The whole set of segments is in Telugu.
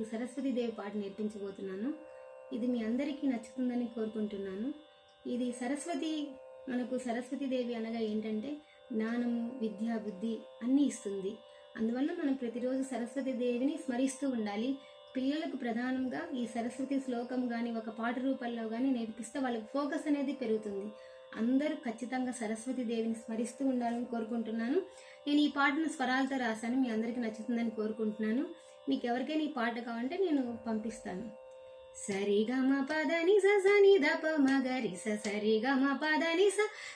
ఈ సరస్వతి దేవి పాట నేర్పించబోతున్నాను. ఇది మీ అందరికీ నచ్చుతుందని కోరుకుంటున్నాను. ఇది మనకు సరస్వతి దేవి అనగా ఏంటంటే జ్ఞానము, విద్య, బుద్ధి అన్నీ ఇస్తుంది. అందువల్ల మనం ప్రతిరోజు సరస్వతి దేవిని స్మరిస్తూ ఉండాలి. పిల్లలకు ప్రధానంగా ఈ సరస్వతి శ్లోకం కానీ ఒక పాట రూపంలో కానీ నేర్పిస్తే వాళ్ళకి ఫోకస్ అనేది పెరుగుతుంది. అందరూ ఖచ్చితంగా సరస్వతి దేవిని స్మరిస్తూ ఉండాలని కోరుకుంటున్నాను. నేను ఈ పాటను స్వరాలతో రాశాను. మీ అందరికీ నచ్చుతుందని కోరుకుంటున్నాను. మీకు ఎవరికైనా ఈ పాట కావాలంటే నేను పంపిస్తాను. సరిగమ పదని సని దప మగరి సరిగమ పదని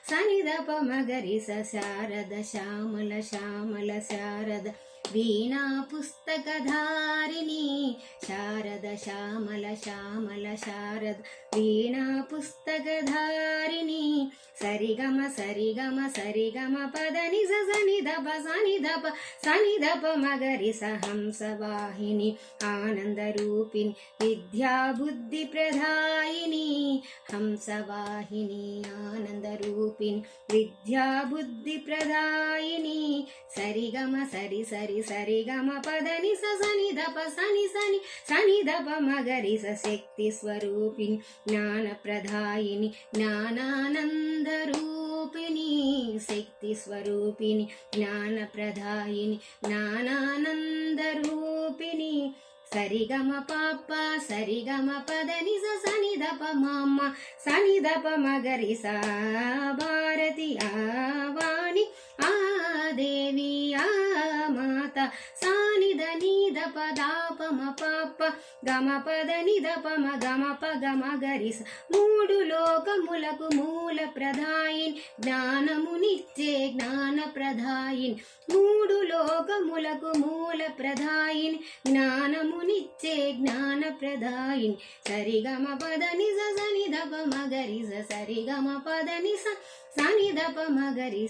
సని దప మగరి శారద శ్యామల శ్యామల శారద వీణా పుస్తకధారిణి శారద శ్యామల శ్యామల శారద వీణా పుస్తకధారిణి సరిగమ సరిగమ సరిగమ పదని సని దప మగరి హంసవాహిని ఆనందరూపిణి విద్యా బుద్ధి ప్రదాయిని హంసవాహిని ఆనందరూపిణి విద్యా బుద్ధి ప్రదాయిని సరిగమ సరి సరి సరిగమ పదని సని దప సని దప మగరి శక్తి స్వరూపిణి జ్ఞాన ప్రదాయిని జ్ఞానానంద రూపిణి శక్తి స్వరూపిణి జ్ఞాన ప్రదాయిని జ్ఞానానంద రూపిణి సరిగమ పాప సరిగమ పదని సని దప మామ సని దప మగరి సా భారతి వాణి ఆ దేవి ఆ మాత సానిద నీద పదాపమ పాప గమ పదని దపమ గమ ప గమ గరిస మూడు లోకములకు మూల ప్రదాయిన్ జ్ఞానమునిచ్చే జ్ఞాన ప్రదాయిన్ మూడు లోకములకు మూల ప్రదాయిన్ జ్ఞానమునిచ్చే జ్ఞాన ప్రదాయిన్ సరిగమ పదని సని దప మగరి సరిగమ పదని సని దప మగరి